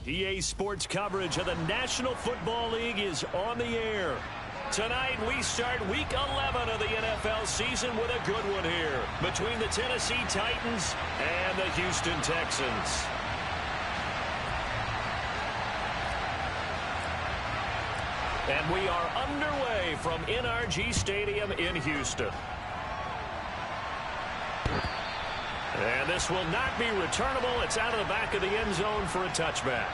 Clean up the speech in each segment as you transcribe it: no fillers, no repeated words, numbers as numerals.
EA Sports coverage of the National Football League is on the air. Tonight, we start Week 11 of the NFL season with a good one here between the Tennessee Titans and the Houston Texans. And we are underway from NRG Stadium in Houston. And this will not be returnable. It's out of the back of the end zone for a touchback.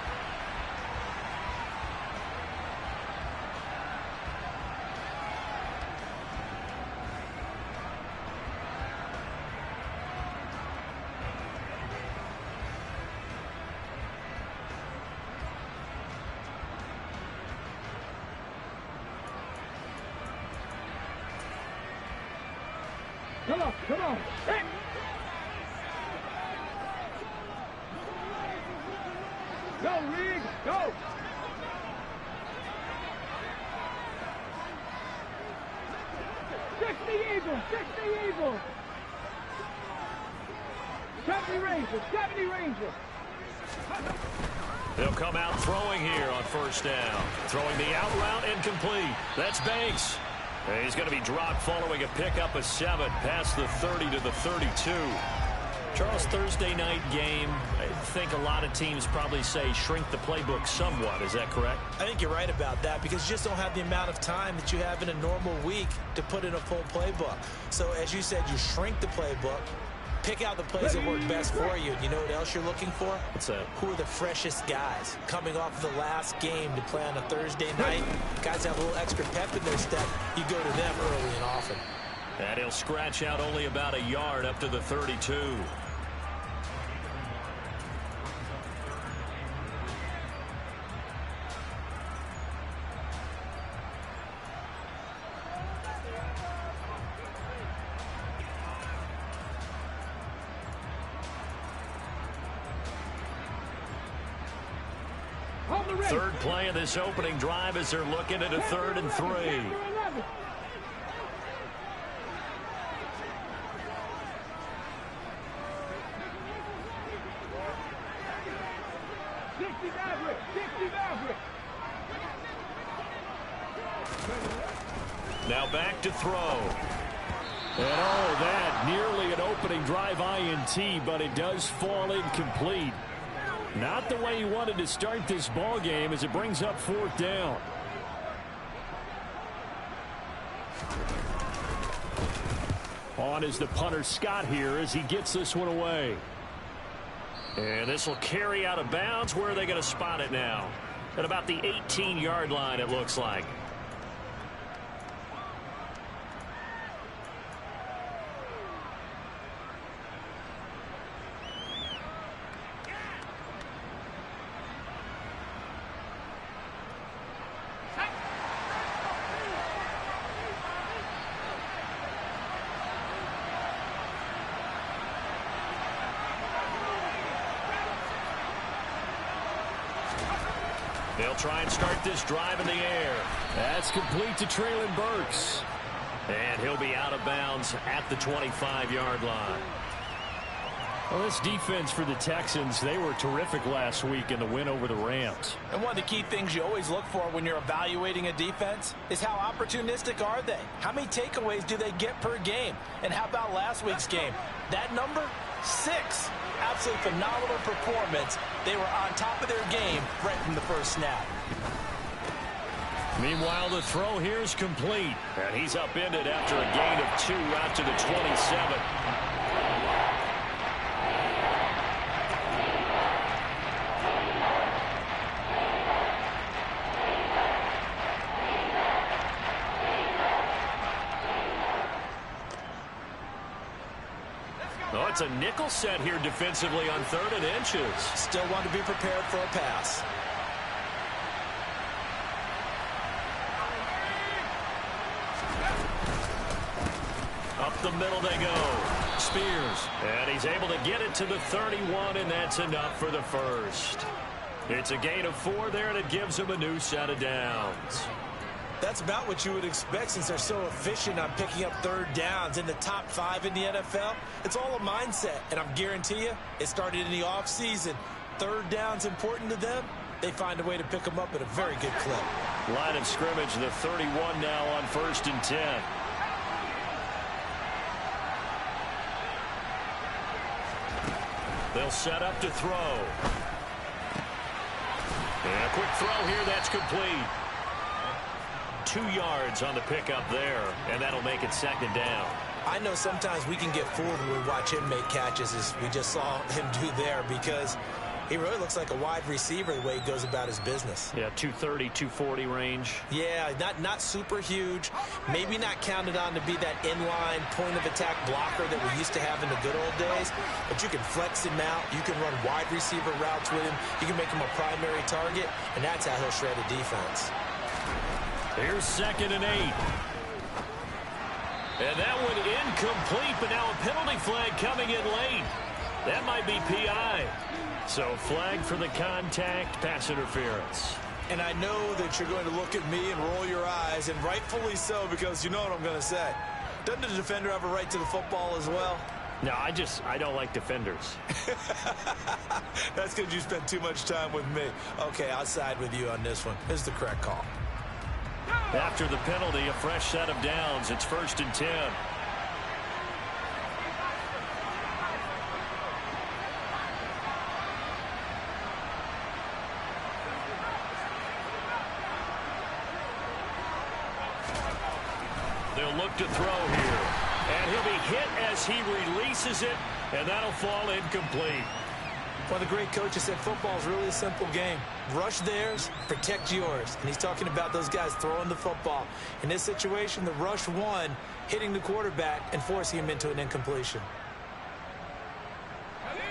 Come on. Hey. Go, Reed, go! Fix the Eagles! 70 Rangers! They'll come out throwing here on first down. Throwing the out route incomplete. That's Banks. And he's going to be dropped following a pickup of 7 past the 30 to the 32. Charles, Thursday night game, I think a lot of teams probably say shrink the playbook somewhat. Is that correct? I think you're right about that because you just don't have the amount of time that you have in a normal week to put in a full playbook. So, as you said, you shrink the playbook, pick out the plays that work best for you. You know what else you're looking for? What's that? Who are the freshest guys coming off of the last game to play on a Thursday night? Guys have a little extra pep in their step. You go to them early and often. And he'll scratch out only about a yard up to the 32. Third play of this opening drive as they're looking at a 3rd and 3. Now back to throw. And all of that, nearly an opening drive INT, but it does fall incomplete. Not the way he wanted to start this ball game as it brings up 4th down. On is the punter Scott here as he gets this one away. And this will carry out of bounds. Where are they going to spot it now? At about the 18-yard line, it looks like. They'll try and start this drive in the air. That's complete to Treylon Burks. And he'll be out of bounds at the 25-yard line. Well, this defense for the Texans, they were terrific last week in the win over the Rams. And one of the key things you always look for when you're evaluating a defense is how opportunistic are they? How many takeaways do they get per game? And how about last week's game? That number, 6. Absolutely phenomenal performance. They were on top of their game right from the first snap. Meanwhile, the throw here is complete. And he's upended after a gain of 2 out to the 27. Oh, it's a nickel set here defensively on 3rd and inches. Still want to be prepared for a pass. Up the middle they go. Spears. And he's able to get it to the 31, and that's enough for the first. It's a gain of 4 there, and it gives him a new set of downs. That's about what you would expect since they're so efficient on picking up third downs in the top 5 in the NFL. It's all a mindset, and I'm guarantee you it started in the offseason. Third down's important to them. They find a way to pick them up at a very good clip. Line of scrimmage, the 31 now on 1st and 10. They'll set up to throw. And a quick throw here, that's complete. 2 yards on the pickup there, and that'll make it 2nd down. I know sometimes we can get fooled when we watch him make catches, as we just saw him do there, because he really looks like a wide receiver the way he goes about his business. Yeah, 230, 240 range. Yeah, not super huge. Maybe not counted on to be that inline point-of-attack blocker that we used to have in the good old days. But you can flex him out. You can run wide receiver routes with him. You can make him a primary target, and that's how he'll shred a defense. Here's 2nd and 8. And that one incomplete, but now a penalty flag coming in late. That might be PI. So flag for the contact, pass interference. And I know that you're going to look at me and roll your eyes, and rightfully so, because you know what I'm going to say. Doesn't the defender have a right to the football as well? No, I don't like defenders. That's because you spent too much time with me. Okay, I'll side with you on this one. This is the correct call. After the penalty, a fresh set of downs. It's 1st and 10. They'll look to throw here. And he'll be hit as he releases it, and that'll fall incomplete. One of the great coaches said football is really a simple game. Rush theirs, protect yours. And he's talking about those guys throwing the football. In this situation, the rush won, hitting the quarterback and forcing him into an incompletion.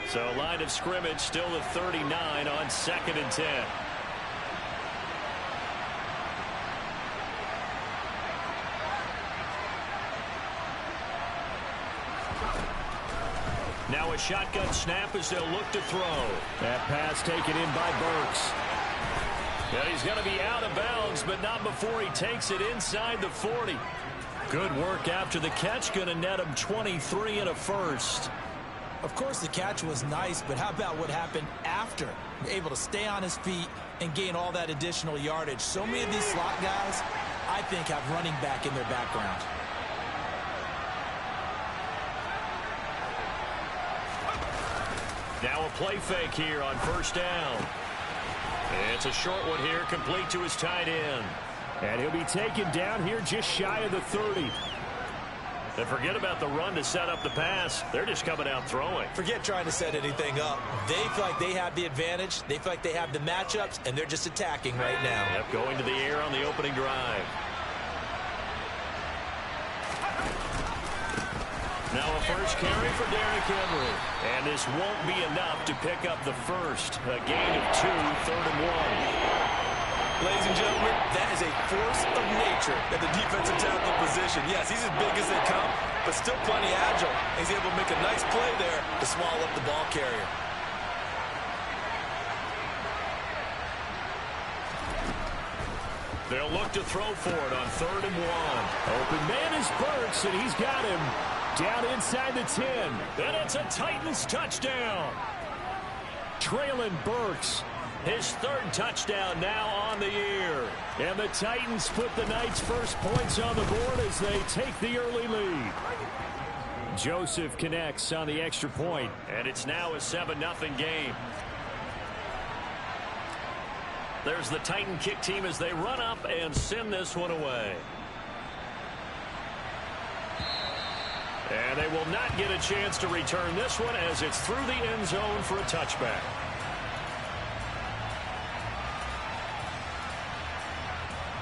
So line of scrimmage still the 39 on 2nd and 10. Now a shotgun snap as they'll look to throw. That pass taken in by Burks. And he's going to be out of bounds, but not before he takes it inside the 40. Good work after the catch. Going to net him 23 and a first. Of course, the catch was nice, but how about what happened after? Able to stay on his feet and gain all that additional yardage. So many of these slot guys, I think, have running back in their background. Now a play fake here on 1st down. It's a short one here, complete to his tight end. And he'll be taken down here just shy of the 30. And forget about the run to set up the pass. They're just coming out throwing. Forget trying to set anything up. They feel like they have the advantage. They feel like they have the matchups, and they're just attacking right now. Yep, going to the air on the opening drive. Now a first carry for Derrick Henry. And this won't be enough to pick up the first. A gain of 2, 3rd and 1. Ladies and gentlemen, that is a force of nature at the defensive tackle position. Yes, he's as big as they come, but still plenty agile. He's able to make a nice play there to swallow up the ball carrier. They'll look to throw for it on 3rd and 1. Open man is Burks, and he's got him down inside the 10. And it's a Titans touchdown. Traylon Burks, his 3rd touchdown now on the year. And the Titans put the Knights' first points on the board as they take the early lead. Joseph connects on the extra point, and it's now a 7-0 game. There's the Titan kick team as they run up and send this one away. And they will not get a chance to return this one as it's through the end zone for a touchback.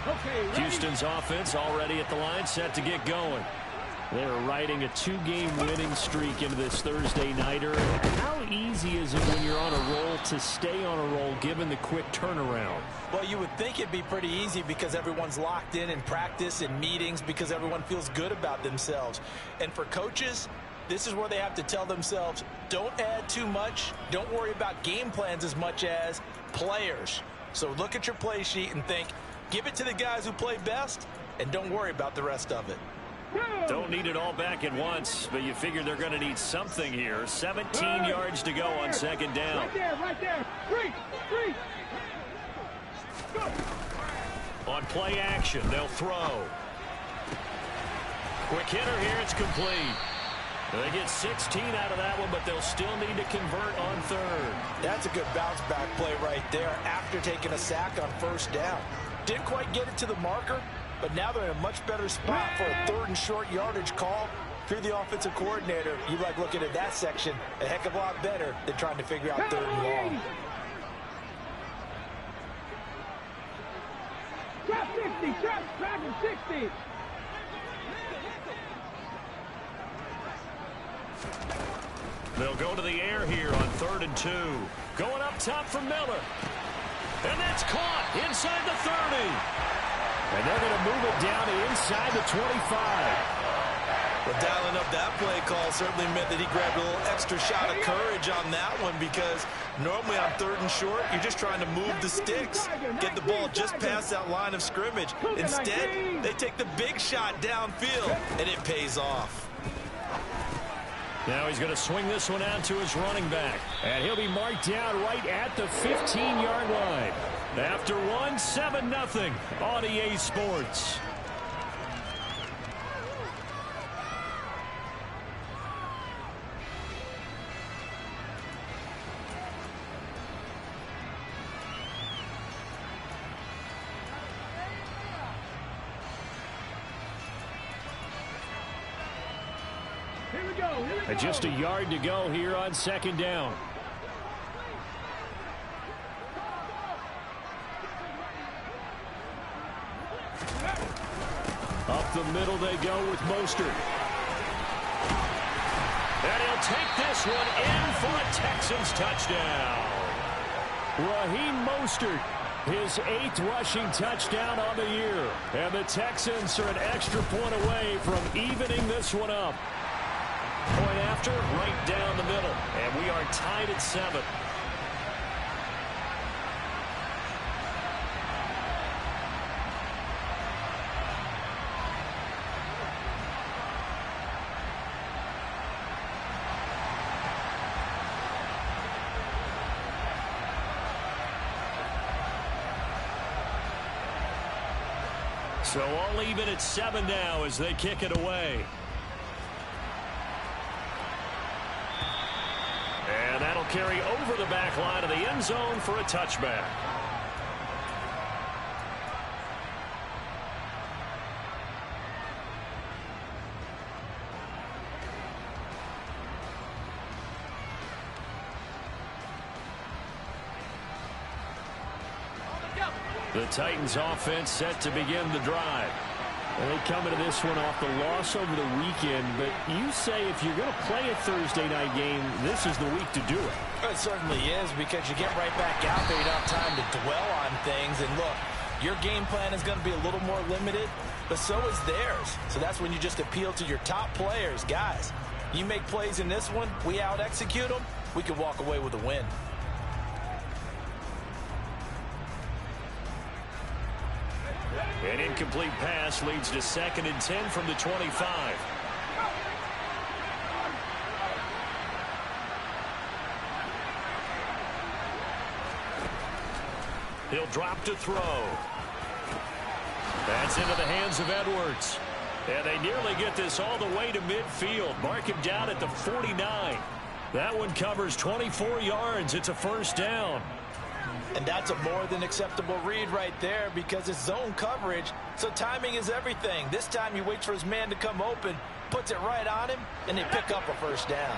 Okay, Houston's offense already at the line, set to get going. They're riding a 2-game winning streak into this Thursday nighter. How easy is it when you're on a roll to stay on a roll given the quick turnaround? Well, you would think it'd be pretty easy because everyone's locked in practice and meetings because everyone feels good about themselves. And for coaches, this is where they have to tell themselves, don't add too much. Don't worry about game plans as much as players. So look at your play sheet and think, Give it to the guys who play best, and don't worry about the rest of it. Don't need it all back at once, but you figure they're going to need something here. 17 yards to go on second down. Right there, right there. Three. Go. On play action, they'll throw. Quick hitter here, it's complete. They get 16 out of that one, but they'll still need to convert on third. That's a good bounce-back play right there after taking a sack on first down. Didn't quite get it to the marker, but now they're in a much better spot for a third and short yardage call. If you're the offensive coordinator, you like looking at that section a heck of a lot better than trying to figure out third and long. Trap 60, trap 60. They'll go to the air here on 3rd and 2. Going up top for Miller. And that's caught inside the 30. And they're going to move it down to inside the 25. Well, dialing up that play call certainly meant that he grabbed a little extra shot of courage on that one, because normally on 3rd and short, you're just trying to move the sticks, get the ball just past that line of scrimmage. Instead, they take the big shot downfield, and it pays off. Now he's going to swing this one out to his running back. And he'll be marked down right at the 15-yard line. After one, 7-0 on EA Sports. And just a yard to go here on second down. Up the middle they go with Mostert. And he'll take this one in for a Texans touchdown. Raheem Mostert, his 8th rushing touchdown on the year. And the Texans are an extra point away from evening this one up. Point after, right down the middle. And we are tied at 7. So all even at 7 now as they kick it away. And that'll carry over the back line of the end zone for a touchback. The Titans offense set to begin the drive. And they come into this one off the loss over the weekend, but you say if you're going to play a Thursday night game, this is the week to do it. It certainly is, because you get right back out there. You don't have time to dwell on things. And look, your game plan is going to be a little more limited, but so is theirs. So that's when you just appeal to your top players. Guys, you make plays in this one, we out-execute them, we can walk away with a win. An incomplete pass leads to 2nd and 10 from the 25. He'll drop to throw. That's into the hands of Edwards. And they nearly get this all the way to midfield. Mark him down at the 49. That one covers 24 yards. It's a first down. And that's a more than acceptable read right there, because it's zone coverage, so timing is everything. This time he waits for his man to come open, puts it right on him, and they pick up a first down.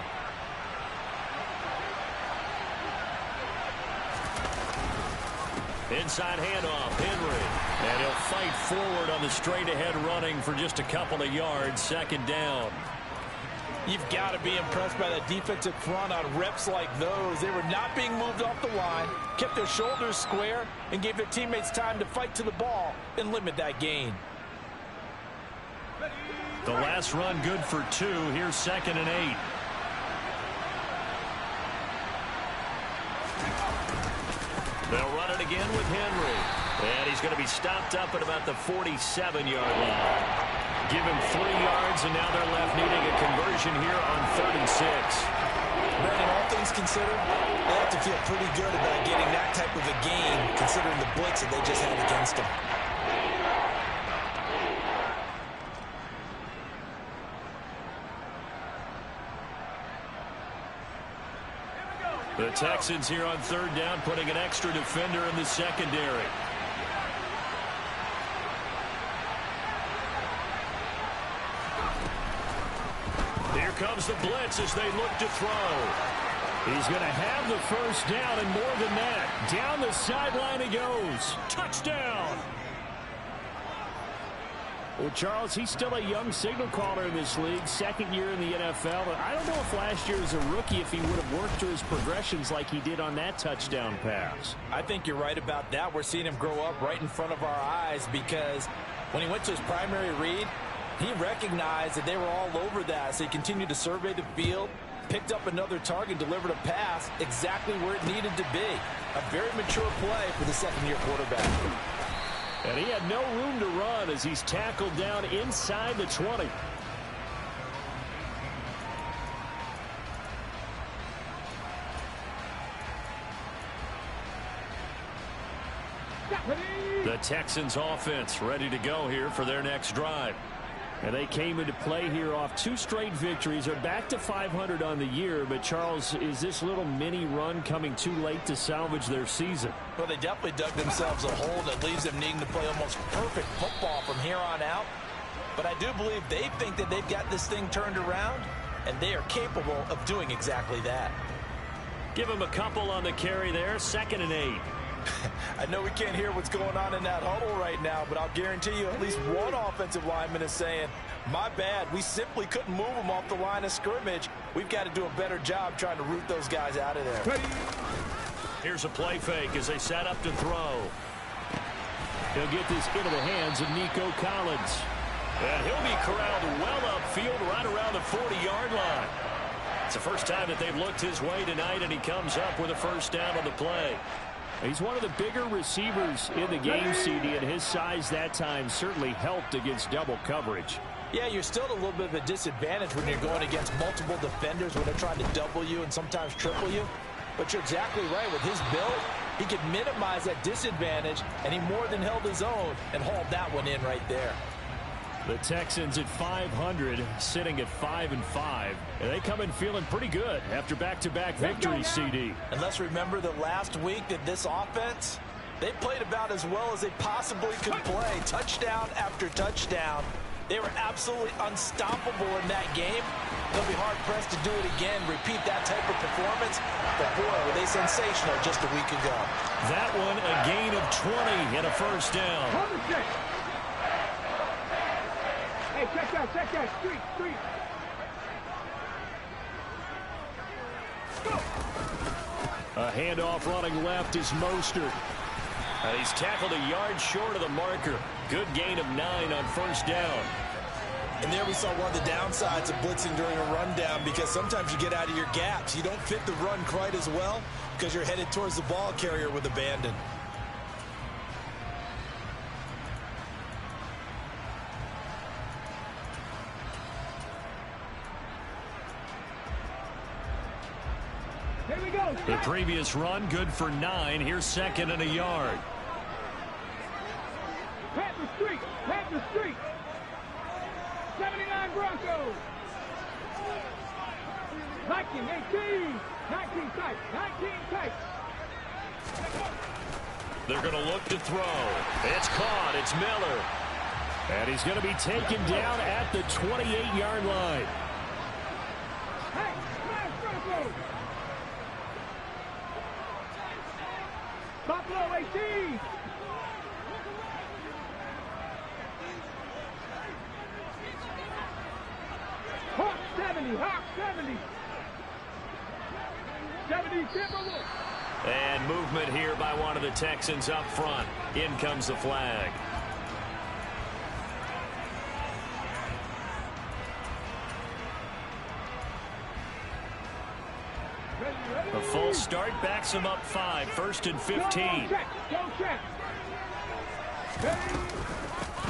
Inside handoff, Henry. And he'll fight forward on the straight-ahead running for just a couple of yards, 2nd down. You've got to be impressed by the defensive front on reps like those. They were not being moved off the line, kept their shoulders square, and gave their teammates time to fight to the ball and limit that gain. The last run good for 2. Here's 2nd and 8. They'll run it again with Henry. And he's going to be stopped up at about the 47-yard line. Give him 3 yards, and now they're left needing a conversion here on 3rd and 6. Brandon, all things considered, they have to feel pretty good about getting that type of a gain, considering the blitz that they just had against them. The Texans here on 3rd down, putting an extra defender in the secondary. Here comes the blitz as they look to throw. He's going to have the first down, and more than that, down the sideline he goes. Touchdown! Well, Charles, he's still a young signal caller in this league, 2nd year in the NFL. But I don't know if last year as a rookie, if he would have worked through his progressions like he did on that touchdown pass. I think you're right about that. We're seeing him grow up right in front of our eyes because when he went to his primary read, he recognized that they were all over that. So he continued to survey the field, picked up another target, delivered a pass exactly where it needed to be. A very mature play for the 2nd-year quarterback. And he had no room to run as he's tackled down inside the 20. The Texans offense ready to go here for their next drive. And they came into play here off 2 straight victories. They're back to 500 on the year. But, Charles, is this little mini run coming too late to salvage their season? Well, they definitely dug themselves a hole that leaves them needing to play almost perfect football from here on out. But I do believe they think that they've got this thing turned around, and they are capable of doing exactly that. Give him a couple on the carry there, 2nd and 8. I know we can't hear what's going on in that huddle right now, but I'll guarantee you at least one offensive lineman is saying, my bad, we simply couldn't move them off the line of scrimmage. We've got to do a better job trying to root those guys out of there. Here's a play fake as they set up to throw. He'll get this into the hands of Nico Collins. And he'll be corralled well upfield right around the 40-yard line. It's the first time that they've looked his way tonight, and he comes up with a first down on the play. He's one of the bigger receivers in the game, CD, and his size that time certainly helped against double coverage. Yeah, you're still at a little bit of a disadvantage when you're going against multiple defenders when they're trying to double you and sometimes triple you. But you're exactly right. With his build, he could minimize that disadvantage, and he more than held his own and hauled that one in right there. The Texans at 500, sitting at 5-5. And they come in feeling pretty good after back-to-back victories, CD. And let's remember that last week that this offense, they played about as well as they possibly could play. Touchdown after touchdown. They were absolutely unstoppable in that game. They'll be hard-pressed to do it again, repeat that type of performance. But, boy, were they sensational just a week ago. That one, a gain of 20 and a first down. Hey, check that, street. A handoff running left is Mostert. He's tackled a yard short of the marker. Good gain of 9 on first down. And there we saw one of the downsides of blitzing during a rundown, because sometimes you get out of your gaps. You don't fit the run quite as well because you're headed towards the ball carrier with abandon. The previous run, good for 9. Here's 2nd and a yard. Panther Street. 79 Broncos. 19 tight. They're going to look to throw. It's caught. It's Miller. And he's going to be taken down at the 28-yard line. Hey, smash Broncos. Buffalo 18. Hawk 70. 70 Timberwolves. And movement here by one of the Texans up front. In comes the flag. A false start backs him up 5. 1st and 15. Go check.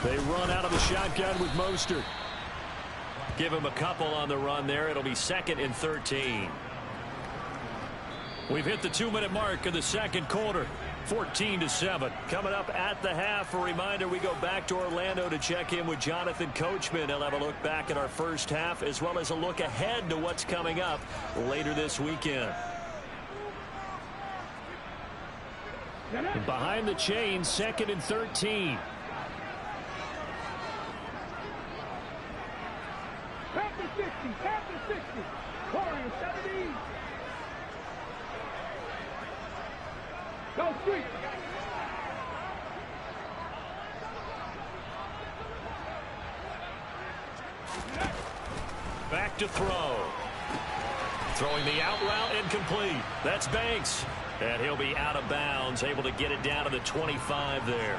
They run out of the shotgun with Mostert. Give him a couple on the run there. It'll be 2nd and 13. We've hit the 2-minute mark of the second quarter. 14-7. Coming up at the half, a reminder we go back to Orlando to check in with Jonathan Coachman. He'll have a look back at our first half as well as a look ahead to what's coming up later this weekend. Behind the chain, 2nd and 13. Tap the 60, tap the 60. Warriors 70. Go street. Back to throw. Throwing the out route incomplete. That's Banks. And he'll be out of bounds, able to get it down to the 25 there.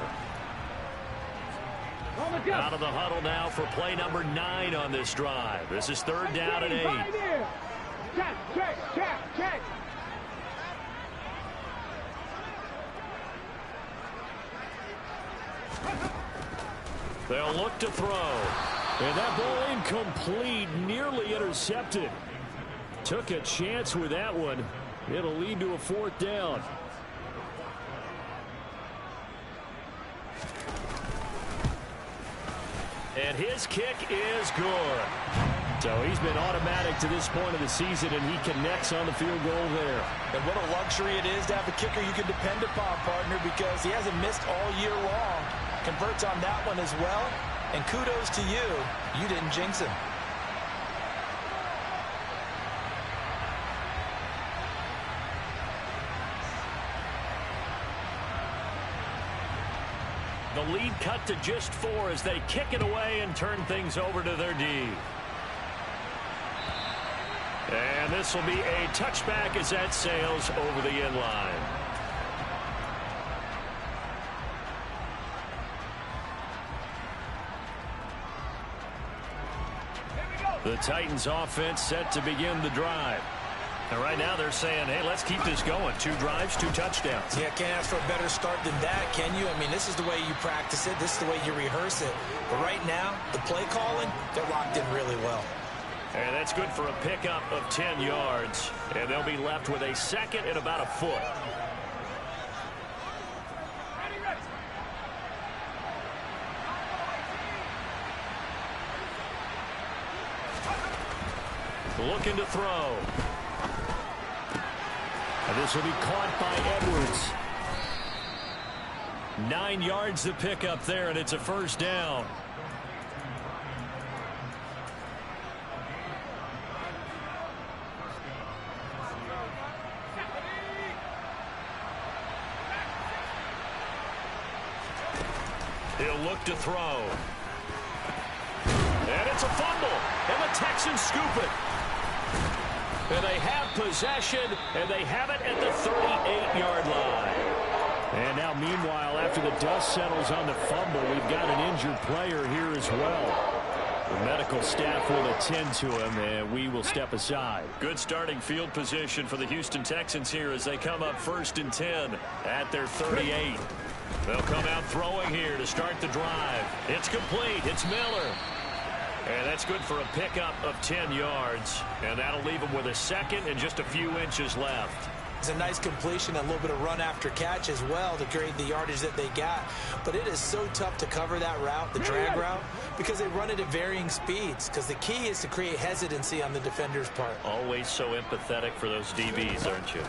Out of the huddle now for play number 9 on this drive. This is 3rd down and 8. Check, check, check, check. They'll look to throw. And that ball incomplete, nearly intercepted. Took a chance with that one. It'll lead to a 4th down. And his kick is good. So he's been automatic to this point of the season, and he connects on the field goal there. And what a luxury it is to have a kicker you can depend upon, partner, because he hasn't missed all year long. Converts on that one as well. And kudos to you. You didn't jinx him. The lead cut to just 4 as they kick it away and turn things over to their D. And this will be a touchback as that sails over the end line. The Titans offense set to begin the drive. And right now they're saying, hey, let's keep this going. 2 drives, 2 touchdowns. Yeah, can't ask for a better start than that, can you? I mean, this is the way you practice it. This is the way you rehearse it. But right now, the play calling, they're locked in really well. And that's good for a pickup of 10 yards. And they'll be left with a 2nd and about a foot. Looking to throw. And this will be caught by Edwards. 9 yards to pick up there, and it's a 1st down. He'll look to throw. And it's a fumble. And the Texans scoop it. And they have possession, and they have it at the 38-yard line. And now, meanwhile, after the dust settles on the fumble, we've got an injured player here as well. The medical staff will attend to him, and we will step aside. Good starting field position for the Houston Texans here as they come up 1st and 10 at their 38. They'll come out throwing here to start the drive. It's complete. It's Miller. And that's good for a pickup of 10 yards. And that'll leave them with a 2nd and just a few inches left. It's a nice completion, a little bit of run after catch as well to create the yardage that they got. But it is so tough to cover that route, the drag route, because they run it at varying speeds. Because the key is to create hesitancy on the defender's part. Always so empathetic for those DBs, aren't you?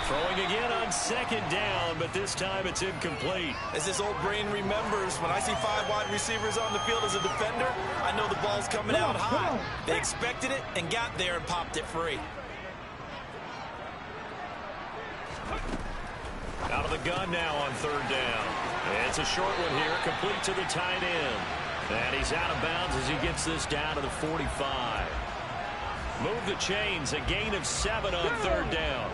Throwing again on 2nd down, but this time it's incomplete. As this old brain remembers, when I see 5 wide receivers on the field as a defender, I know the ball's coming out high. They expected it and got there and popped it free. Out of the gun now on 3rd down. It's a short one here, complete to the tight end. And he's out of bounds as he gets this down to the 45. Move the chains, a gain of 7 on 3rd down.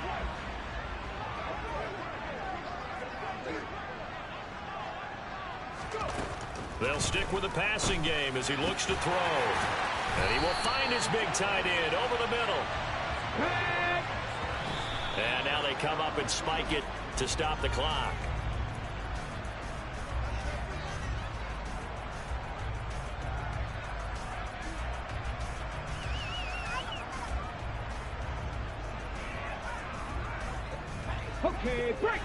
They'll stick with the passing game as he looks to throw. And he will find his big tight end over the middle. And now they come up and spike it to stop the clock. Okay, break.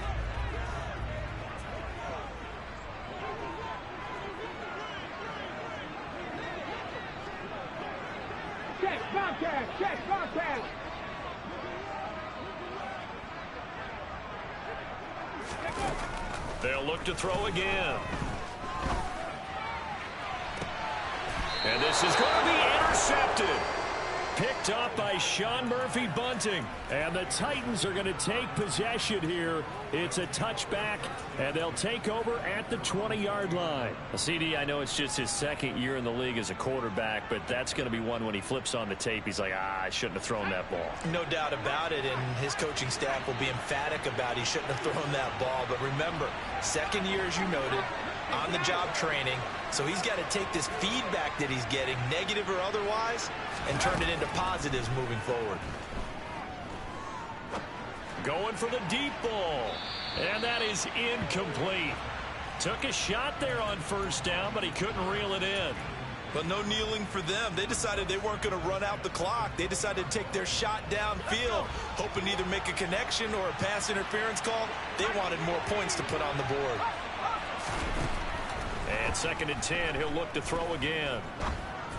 Check, contact, check, contact. They'll look to throw again. And this is going to be intercepted. Picked up by Sean Murphy-Bunting. And the Titans are going to take possession here. It's a touchback, and they'll take over at the 20-yard line. CD, I know it's just his second year in the league as a quarterback, but that's going to be one when he flips on the tape. He's like, I shouldn't have thrown that ball. No doubt about it, and his coaching staff will be emphatic about he shouldn't have thrown that ball. But remember, second year, as you noted, on-the-job training. So he's got to take this feedback that he's getting, negative or otherwise, and turn it into positives moving forward. Going for the deep ball. And that is incomplete. Took a shot there on first down, but he couldn't reel it in. But no kneeling for them. They decided they weren't going to run out the clock. They decided to take their shot downfield, hoping to either make a connection or a pass interference call. They wanted more points to put on the board. And 2nd and 10, he'll look to throw again.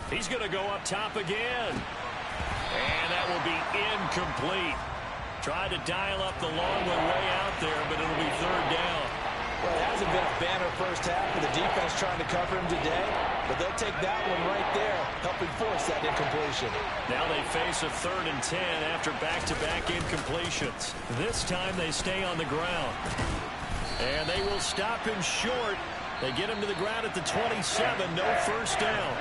He's going to go up top again. And that will be incomplete. Tried to dial up the long one way out there, but it'll be 3rd down. Well, it hasn't been a banner first half for the defense trying to cover him today, but they'll take that one right there, helping force that incompletion. Now they face a 3rd and 10 after back-to-back incompletions. This time they stay on the ground. And they will stop him short. They get him to the ground at the 27, no first down.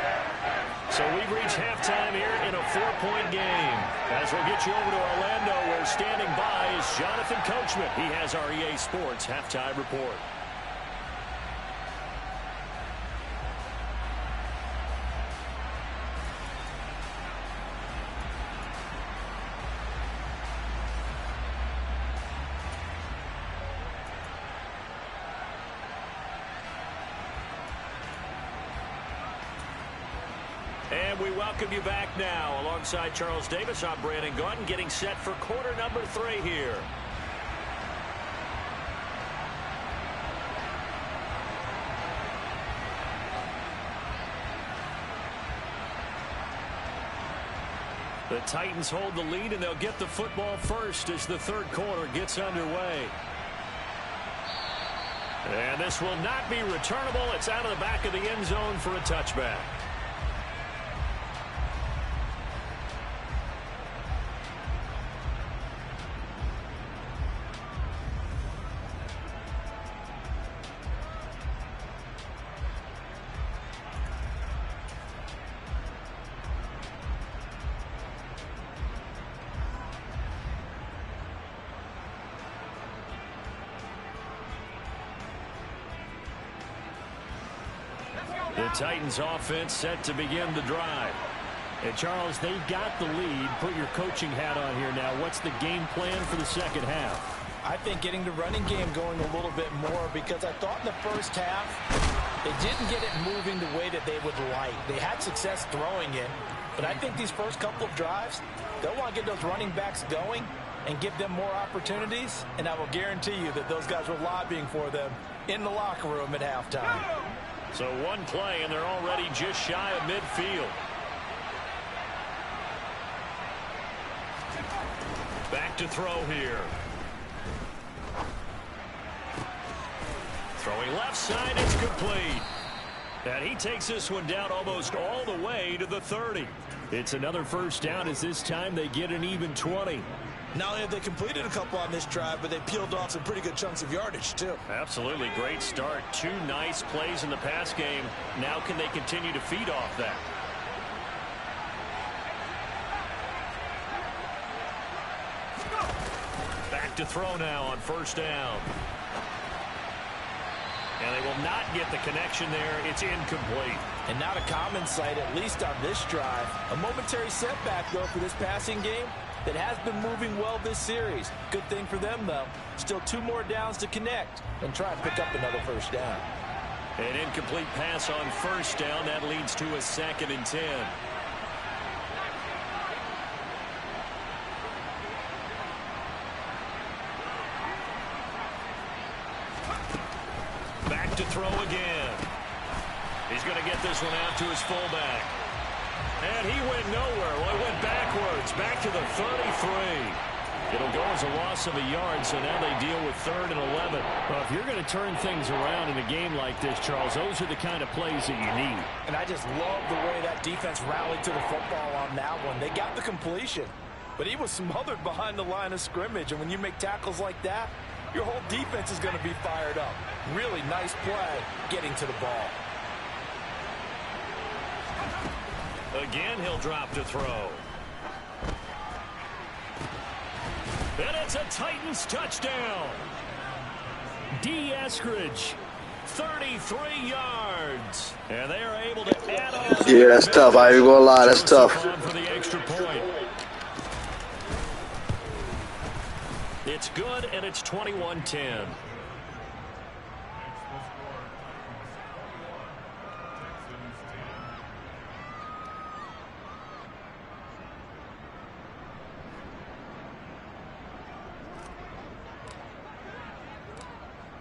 So we've reached halftime here in a 4-point game. As we'll get you over to Orlando, where standing by is Jonathan Coachman. He has our EA Sports Halftime Report. And we welcome you back now. Alongside Charles Davis, I'm Brandon Gaudin, getting set for quarter number 3 here. The Titans hold the lead, and they'll get the football first as the 3rd quarter gets underway. And this will not be returnable. It's out of the back of the end zone for a touchback. The Titans offense set to begin the drive. And Charles, they've got the lead. Put your coaching hat on here now. What's the game plan for the second half? I think getting the running game going a little bit more, because I thought in the first half they didn't get it moving the way that they would like. They had success throwing it, but I think these first couple of drives, they'll want to get those running backs going and give them more opportunities, and I will guarantee you that those guys were lobbying for them in the locker room at halftime. So one play, and they're already just shy of midfield. Back to throw here. Throwing left side, it's complete. And he takes this one down almost all the way to the 30. It's another first down, as this time they get an even 20. Not only have they completed a couple on this drive, but they peeled off some pretty good chunks of yardage, too. Absolutely. Great start. 2 nice plays in the pass game. Now can they continue to feed off that? Back to throw now on first down. And they will not get the connection there. It's incomplete. And not a common sight, at least on this drive. A momentary setback, though, for this passing game that has been moving well this series. Good thing for them, though. Still 2 more downs to connect and try and pick up another first down. An incomplete pass on first down. That leads to a 2nd and 10. throw again. He's going to get this one out to his fullback. And he went nowhere. Well, he went backwards, back to the 33. It'll go as a loss of a yard, so now they deal with 3rd and 11. Well, if you're going to turn things around in a game like this, Charles, those are the kind of plays that you need. And I just love the way that defense rallied to the football on that one. They got the completion, but he was smothered behind the line of scrimmage. And when you make tackles like that, your whole defense is going to be fired up. Really nice play getting to the ball. Again, he'll drop to throw. And it's a Titans touchdown. D. Eskridge, 33 yards. And they are able to add on. Yeah, that's tough. I ain't gonna lie, that's tough. For the extra point. It's good, and it's 21-10.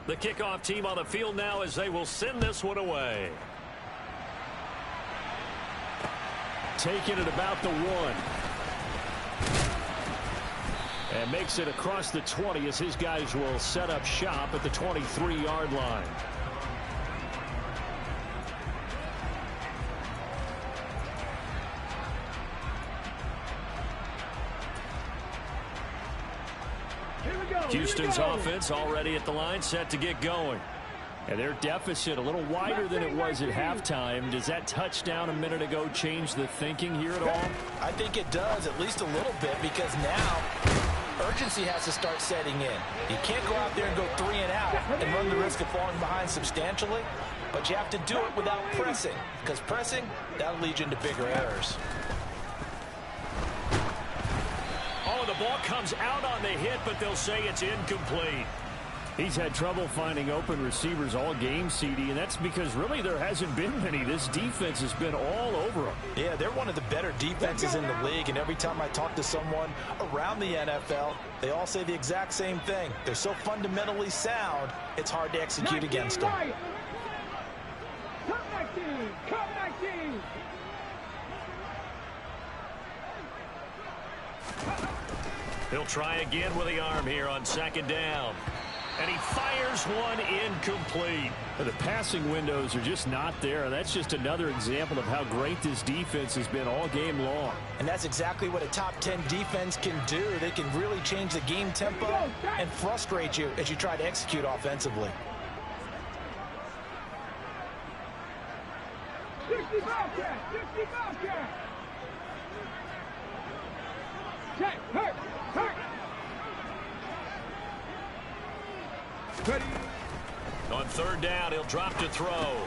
The kickoff team on the field now as they will send this one away. Taking it about the 1. And makes it across the 20 as his guys will set up shop at the 23-yard line. Houston's offense already at the line, set to get going. And their deficit a little wider than it was at halftime. Does that touchdown a minute ago change the thinking here at all? I think it does, at least a little bit, because now urgency has to start setting in. You can't go out there and go 3 and out and run the risk of falling behind substantially, but you have to do it without pressing, because pressing, that'll lead you into bigger errors. Oh, the ball comes out on the hit, but they'll say it's incomplete. He's had trouble finding open receivers all game, CD, and that's because really there hasn't been many. This defense has been all over them. Yeah, they're one of the better defenses in the league, and every time I talk to someone around the NFL, they all say the exact same thing. They're so fundamentally sound, it's hard to execute against them. Come 19! Come 19! He'll try again with the arm here on 2nd down. And he fires one incomplete. The passing windows are just not there. That's just another example of how great this defense has been all game long. And that's exactly what a top 10 defense can do. They can really change the game tempo and frustrate you as you try to execute offensively. 60 Bobcat! 60 Bobcat! Check! Hurt! Hurt! Ready. On 3rd down, he'll drop to throw.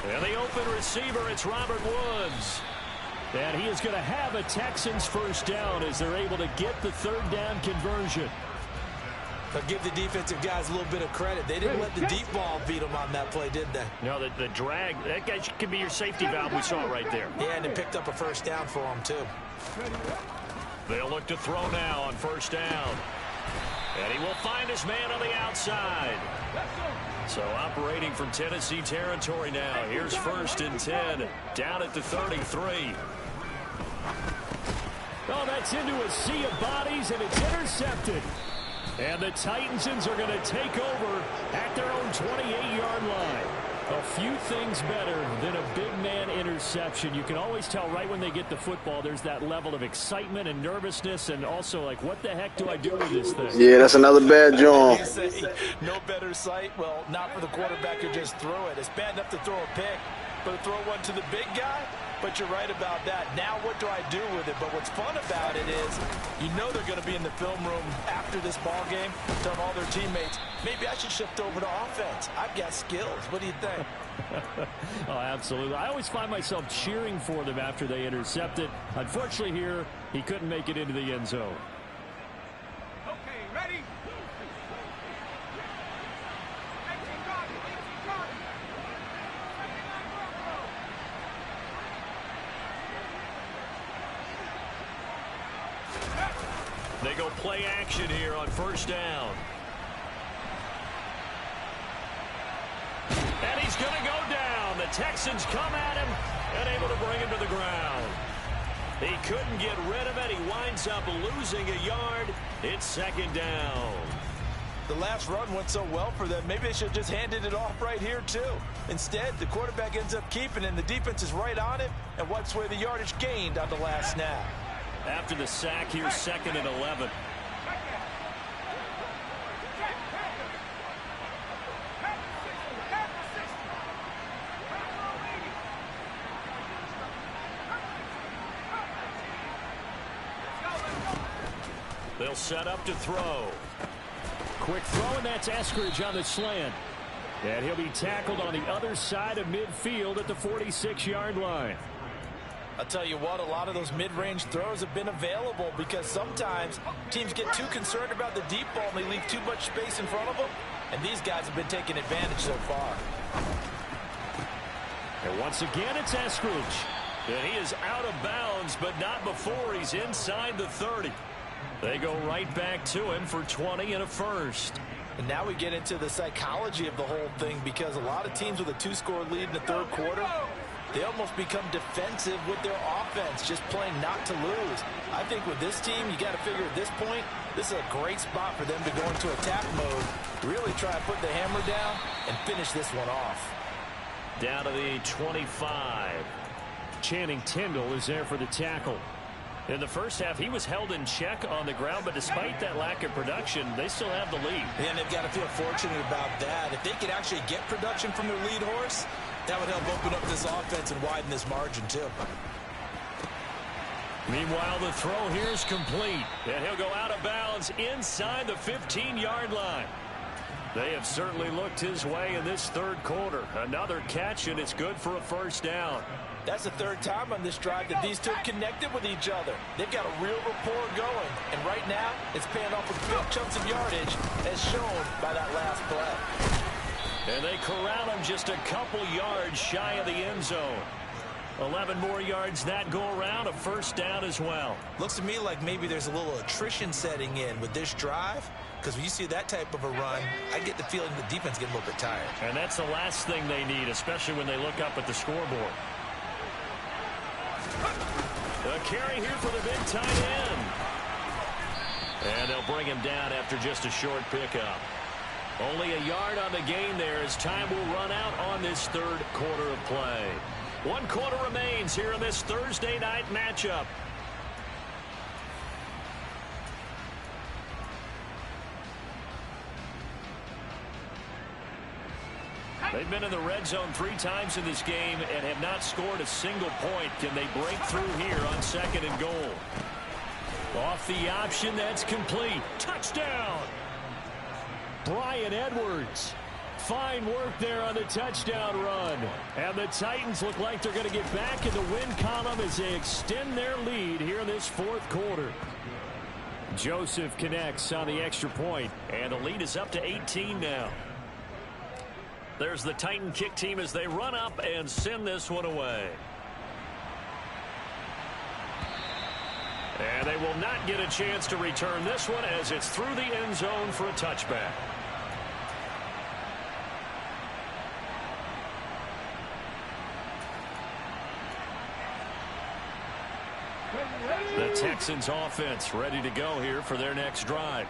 And the open receiver, it's Robert Woods. And he is going to have a Texans first down as they're able to get the 3rd down conversion. But give the defensive guys a little bit of credit. They didn't let the deep ball beat them on that play, did they? No, the drag, that guy could be your safety valve. We saw it right there. Yeah, and it picked up a first down for them, too. They'll look to throw now on 1st down. And he will find his man on the outside. So operating from Tennessee territory now. Here's 1st and 10. Down at the 33. Oh, that's into a sea of bodies, and it's intercepted. And the Titansons are going to take over at their own 28-yard line. A few things better than a big man interception. You can always tell right when they get the football, there's that level of excitement and nervousness, and also like, what the heck do I do with this thing? Yeah, that's another bad job. You say no better sight? Well, not for the quarterback who just threw it. It's bad enough to throw a pick, but to throw one to the big guy? But you're right about that. Now what do I do with it? But what's fun about it is you know they're going to be in the film room after this ball game, telling all their teammates, maybe I should shift over to offense. I've got skills. What do you think? Oh, absolutely. I always find myself cheering for them after they intercept it. Unfortunately here, he couldn't make it into the end zone. Okay, ready? They go play action here on 1st down. And he's he's going to go down. The Texans come at him and able to bring him to the ground. He couldn't get rid of it. He winds up losing a yard. It's second down. The last run went so well for them, maybe they should have just handed it off right here, too. Instead, the quarterback ends up keeping it, and the defense is right on it and wipes away the yardage gained on the last snap. After the sack, here's second and 11. They'll set up to throw. Quick throw, and that's Eskridge on the slant. And he'll be tackled on the other side of midfield at the 46-yard line. I'll tell you what, a lot of those mid-range throws have been available because sometimes teams get too concerned about the deep ball and they leave too much space in front of them. And these guys have been taking advantage so far. And once again, it's Eskridge. And he is out of bounds, but not before he's inside the 30. They go right back to him for 20 and a first. And now we get into the psychology of the whole thing because a lot of teams with a 2-score lead in the third quarter, they almost become defensive with their offense, just playing not to lose. I think with this team, you got to figure at this point, this is a great spot for them to go into attack mode, really try to put the hammer down and finish this one off. Down to the 25. Channing Tindall is there for the tackle. In the first half, he was held in check on the ground, but despite that lack of production, they still have the lead. And they've got to feel fortunate about that. If they could actually get production from their lead horse, that would help open up this offense and widen this margin, too. Meanwhile, the throw here is complete, and he'll go out of bounds inside the 15-yard line. They have certainly looked his way in this third quarter. Another catch, and it's good for a first down. That's the third time on this drive that these two connected with each other. They've got a real rapport going. And right now, it's paying off with big chunks of yardage, as shown by that last play. And they corral him just a couple yards shy of the end zone. 11 more yards that go around, a first down as well. Looks to me like maybe there's a little attrition setting in with this drive. Because when you see that type of a run, I get the feeling the defense getting a little bit tired. And that's the last thing they need, especially when they look up at the scoreboard. A carry here for the big tight end. And they'll bring him down after just a short pickup. Only a yard on the gain there as time will run out on this third quarter of play. 1 quarter remains here in this Thursday night matchup. They've been in the red zone 3 times in this game and have not scored a single point. Can they break through here on 2nd and goal? Off the option, that's complete. Touchdown! Brian Edwards. Fine work there on the touchdown run. And the Titans look like they're going to get back in the win column as they extend their lead here in this fourth quarter. Joseph connects on the extra point. And the lead is up to 18 now. There's the Titan kick team as they run up and send this one away. And they will not get a chance to return this one as it's through the end zone for a touchback. The Texans offense ready to go here for their next drive.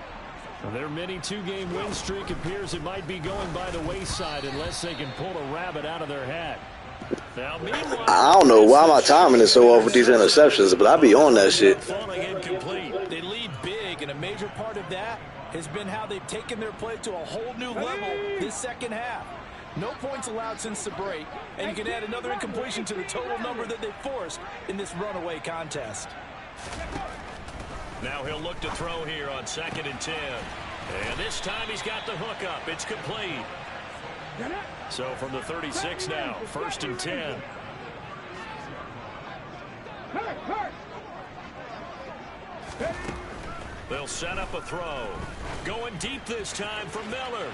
Their mini 2-game win streak appears it might be going by the wayside unless they can pull a rabbit out of their hat. Now, meanwhile, I don't know why my timing is so off with these interceptions, but I be on that shit. They lead big, and a major part of that has been how they've taken their play to a whole new level this second half. No points allowed since the break, and you can add another incompletion to the total number that they forced in this runaway contest. Now he'll look to throw here on 2nd and 10. And this time he's got the hook up. It's complete. So from the 36 now, 1st and 10. They'll set up a throw. Going deep this time for Miller.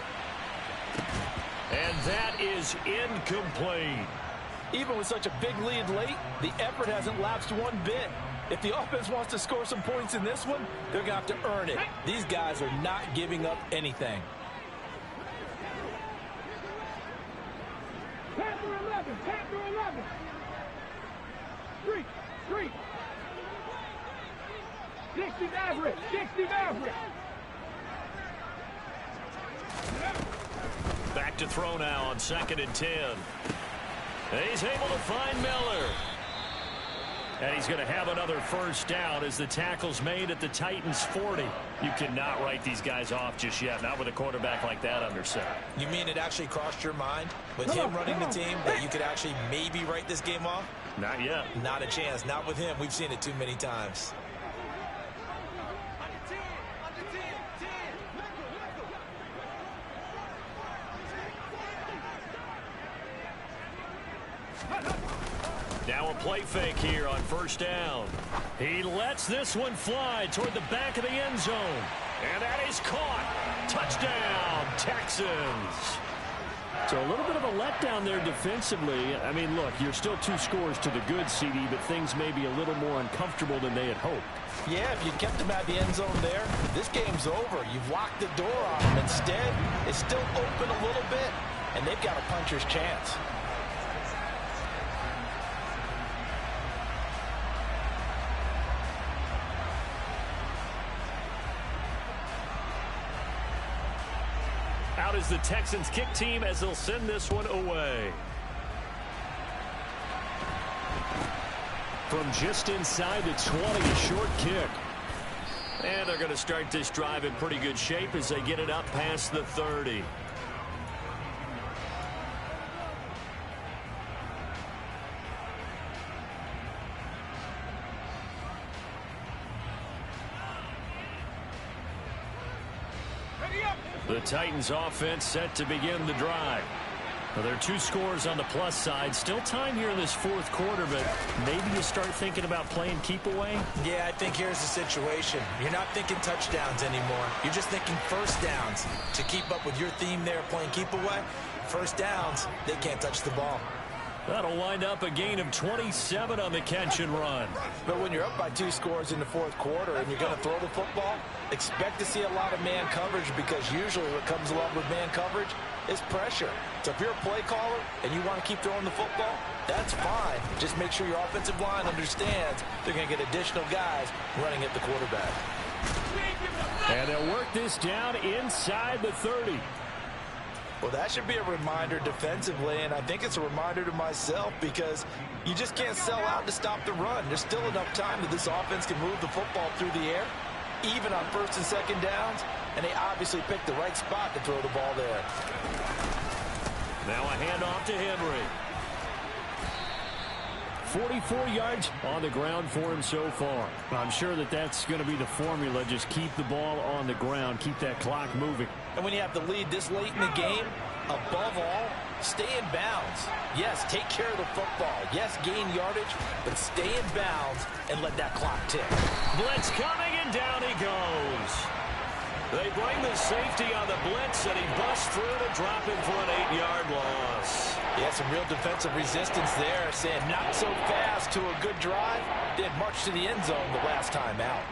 And that is incomplete. Even with such a big lead late, the effort hasn't lapsed one bit. If the offense wants to score some points in this one, they're going to have to earn it. These guys are not giving up anything. through 11. Street. 60 Maverick. Back to throw now on 2nd and 10. He's able to find Miller. And he's going to have another first down as the tackle's made at the Titans' 40. You cannot write these guys off just yet, not with a quarterback like that under center. You mean it actually crossed your mind with him running the team that you could actually maybe write this game off? Not yet. Not a chance. Not with him. We've seen it too many times. Now a play fake here on first down. He lets this one fly toward the back of the end zone. And that is caught. Touchdown, Texans. So a little bit of a letdown there defensively. I mean, look, you're still 2 scores to the good, CD, but things may be a little more uncomfortable than they had hoped. Yeah, if you kept him at the end zone there, this game's over. You've locked the door on him. Instead, it's still open a little bit, and they've got a puncher's chance. Out is the Texans kick team as they'll send this one away. From just inside the 20, a short kick. And they're going to start this drive in pretty good shape as they get it up past the 30. The Titans offense set to begin the drive. Well, there are 2 scores on the plus side. Still time here in this 4th quarter, but maybe you start thinking about playing keep away? Yeah, I think here's the situation. You're not thinking touchdowns anymore. You're just thinking first downs. To keep up with your theme there, playing keep away, first downs, they can't touch the ball. That'll wind up a gain of 27 on the catch and run. But when you're up by 2 scores in the 4th quarter and you're going to throw the football, expect to see a lot of man coverage, because usually what comes along with man coverage is pressure. So if you're a play caller and you want to keep throwing the football, that's fine. Just make sure your offensive line understands they're going to get additional guys running at the quarterback. And they'll work this down inside the 30. Well, that should be a reminder defensively, and I think it's a reminder to myself, because you just can't sell out to stop the run. There's still enough time that this offense can move the football through the air, even on 1st and 2nd downs, and they obviously picked the right spot to throw the ball there. Now a handoff to Henry. 44 yards on the ground for him so far. I'm sure that that's going to be the formula. Just keep the ball on the ground. Keep that clock moving. And when you have the lead this late in the game, above all, stay in bounds. Yes, take care of the football. Yes, gain yardage, but stay in bounds and let that clock tick. Blitz coming, and down he goes. They bring the safety on the blitz, and he busts through to drop him for an 8-yard loss. Yeah, some real defensive resistance there, saying not so fast to a good drive. Didn't march to the end zone the last time out.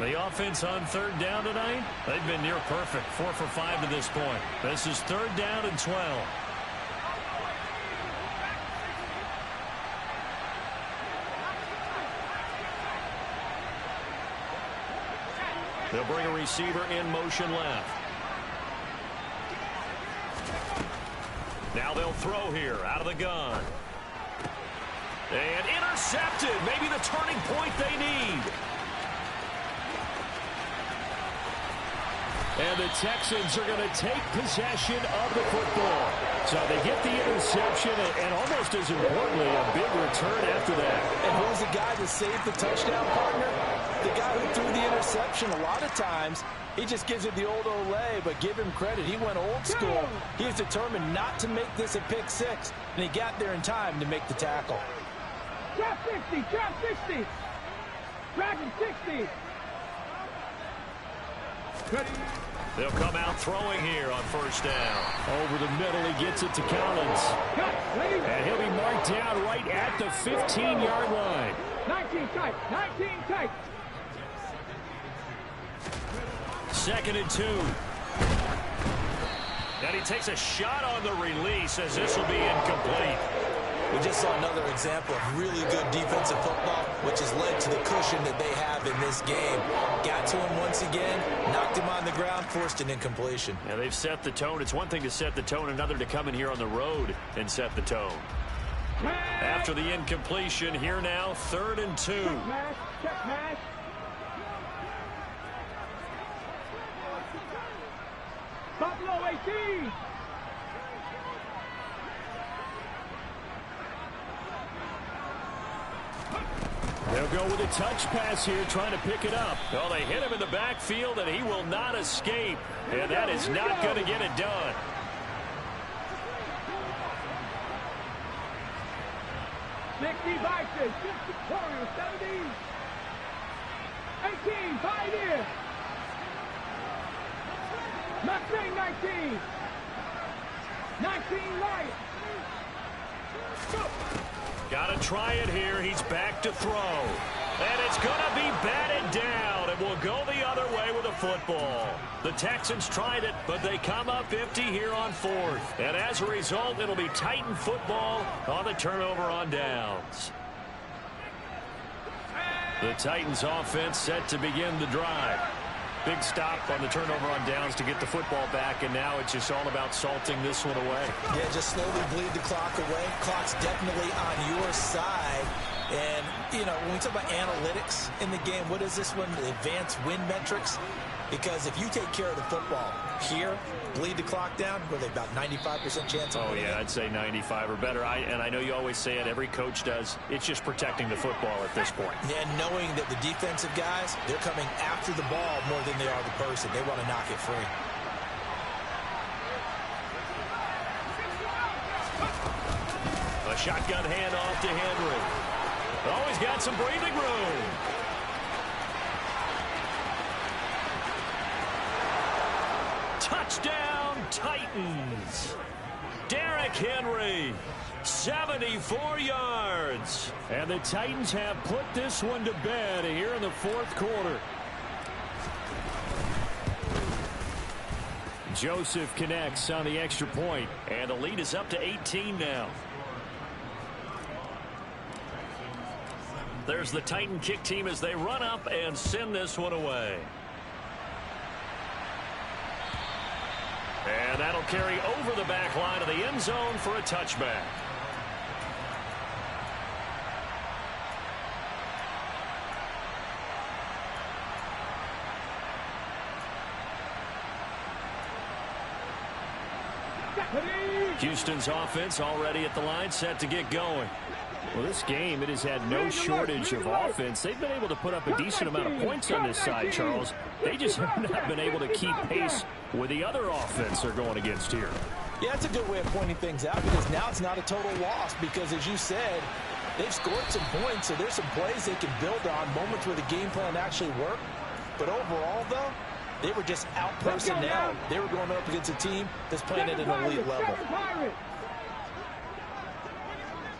The offense on 3rd down tonight, they've been near perfect. 4 for 5 to this point. This is 3rd down and 12. They'll bring a receiver in motion left. Now they'll throw here out of the gun. And intercepted. Maybe the turning point they need. And the Texans are going to take possession of the football. So they get the interception, and almost as importantly, a big return after that. And who's the guy that saved the touchdown, partner? The guy who threw the interception. A lot of times, he just gives it the old Olay, but give him credit. He went old school. He was determined not to make this a pick 6, and he got there in time to make the tackle. Drop 60, drop 60. Dragon 60. They'll come out throwing here on 1st down. Over the middle, he gets it to Collins. And he'll be marked down right at the 15-yard line. 19 tight, 19 tight. 2nd and 2. And he takes a shot on the release as this will be incomplete. We just saw another example of really good defensive football, which has led to the cushion that they have in this game. Got to him once again, knocked him on the ground, forced an incompletion. Yeah, they've set the tone. It's one thing to set the tone, another to come in here on the road and set the tone. After the incompletion, here now, 3rd and 2. Check pass. Check pass. Buffalo 18. They'll go with a touch pass here, trying to pick it up. Well, they hit him in the backfield, and he will not escape. And that is not going to get it done. Devices, 17, 18, Pioneer. Mustang 19, 19 Light. Got to try it here. He's back to throw. And it's going to be batted down. It will go the other way with a football. The Texans tried it, but they come up empty here on 4th. And as a result, it'll be Titan football on the turnover on downs. The Titans offense set to begin the drive. Big stop on the turnover on downs to get the football back, and now it's just all about salting this one away. Yeah, just slowly bleed the clock away. Clock's definitely on your side. And, you know, when we talk about analytics in the game, what is this one? The advanced win metrics? Because if you take care of the football here, bleed the clock down, were they about 95% chance of winning? Oh, yeah, I'd say 95 or better. And I know you always say it, every coach does. It's just protecting the football at this point. And knowing that the defensive guys, they're coming after the ball more than they are the person. They want to knock it free. A shotgun handoff to Henry. Oh, he's got some breathing room. Touchdown, Titans. Derrick Henry, 74 yards. And the Titans have put this one to bed here in the 4th quarter. Joseph connects on the extra point. And the lead is up to 18 now. There's the Titan kick team as they run up and send this one away. And that'll carry over the back line of the end zone for a touchback. Houston's offense already at the line, set to get going. Well, this game, it has had no shortage of offense. They've been able to put up a decent amount of points on this side, Charles. They just have not been able to keep pace with the other offense they're going against here. Yeah, that's a good way of pointing things out, because now it's not a total loss, because as you said, they've scored some points, so there's some plays they can build on, moments where the game plan actually worked. But overall, though, they were just out-personnel. They were going up against a team that's playing at an elite level.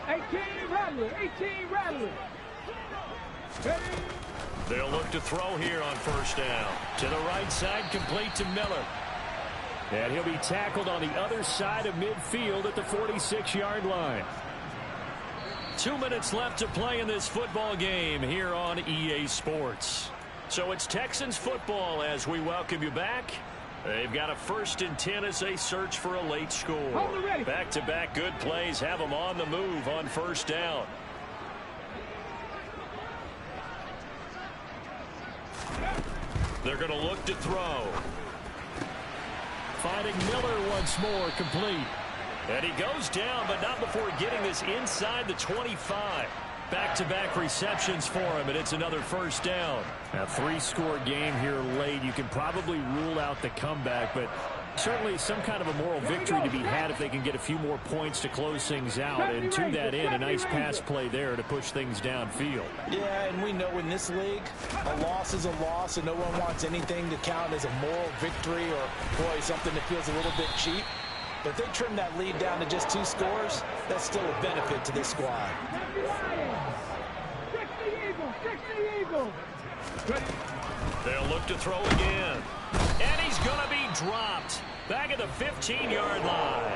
18 Rattler, 18 Rattler. They'll look to throw here on 1st down. To the right side, complete to Miller. And he'll be tackled on the other side of midfield at the 46-yard line. 2 minutes left to play in this football game here on EA Sports. So it's Texans football as we welcome you back. They've got a 1st and 10 as they search for a late score. Back-to-back good plays have them on the move on 1st down. They're going to look to throw. Finding Miller once more, complete. And he goes down, but not before getting this inside the 25. Back-to-back receptions for him, and it's another 1st down. A 3-score game here late. You can probably rule out the comeback, but certainly some kind of a moral victory to be had if they can get a few more points to close things out. And to that end, a nice pass play there to push things downfield. Yeah, and we know in this league, a loss is a loss, and no one wants anything to count as a moral victory or, boy, something that feels a little bit cheap. But if they trim that lead down to just 2 scores, that's still a benefit to this squad. 60 Eagles. They'll look to throw again. And he's going to be dropped back at the 15-yard line.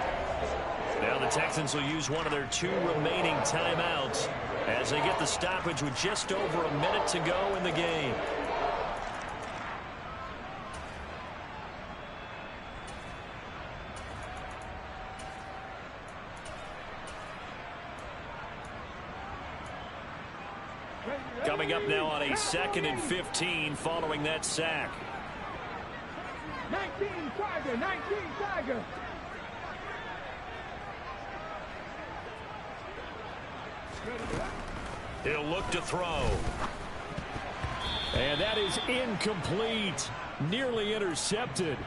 Now the Texans will use one of their 2 remaining timeouts as they get the stoppage with just over a minute to go in the game. Coming up now on a 2nd and 15 following that sack. 19 Tiger, 19 Tiger. He'll look to throw. And that is incomplete. Nearly intercepted.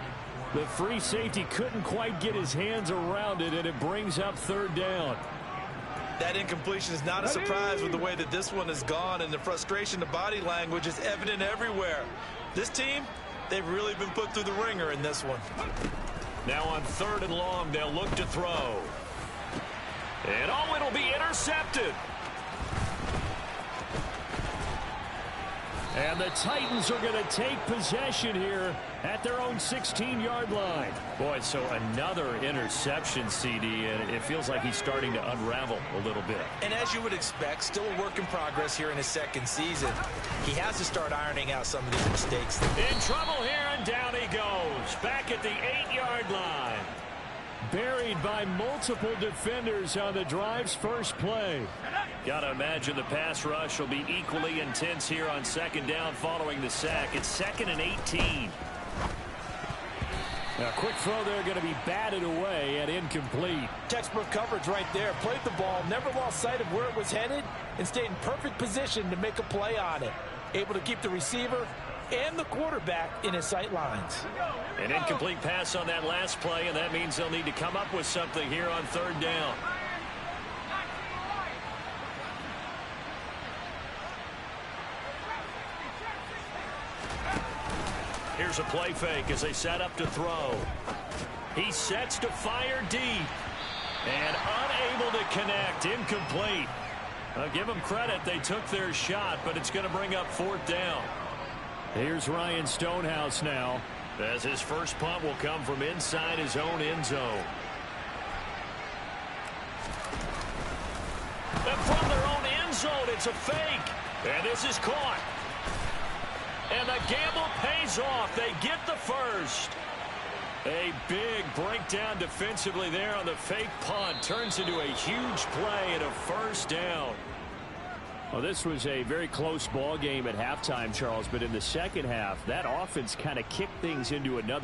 The free safety couldn't quite get his hands around it, and it brings up 3rd down. That incompletion is not a surprise with the way that this one has gone, and the frustration, the body language is evident everywhere. This team, they've really been put through the ringer in this one. Now on 3rd and long, they'll look to throw. And oh, it'll be intercepted. And the Titans are going to take possession here at their own 16-yard line. Boy, so another interception, CD, and it feels like he's starting to unravel a little bit. And as you would expect, still a work in progress here in his 2nd season. He has to start ironing out some of these mistakes. In trouble here, and down he goes. Back at the 8-yard line. Buried by multiple defenders on the drive's first play. Got to imagine the pass rush will be equally intense here on 2nd down following the sack. It's 2nd and 18. Now, quick throw there, going to be batted away and incomplete. Textbook coverage right there. Played the ball, never lost sight of where it was headed, and stayed in perfect position to make a play on it. Able to keep the receiver and the quarterback in his sight lines. An incomplete pass on that last play, and that means they'll need to come up with something here on 3rd down. Here's a play fake as they set up to throw. He sets to fire deep. And unable to connect. Incomplete. I'll give them credit. They took their shot, but it's going to bring up 4th down. Here's Ryan Stonehouse now, as his first punt will come from inside his own end zone. And from their own end zone, it's a fake. And this is caught. And the gamble pays off. They get the first. A big breakdown defensively there on the fake punt. Turns into a huge play and a 1st down. Well, this was a very close ball game at halftime, Charles, but in the second half, that offense kind of kicked things into another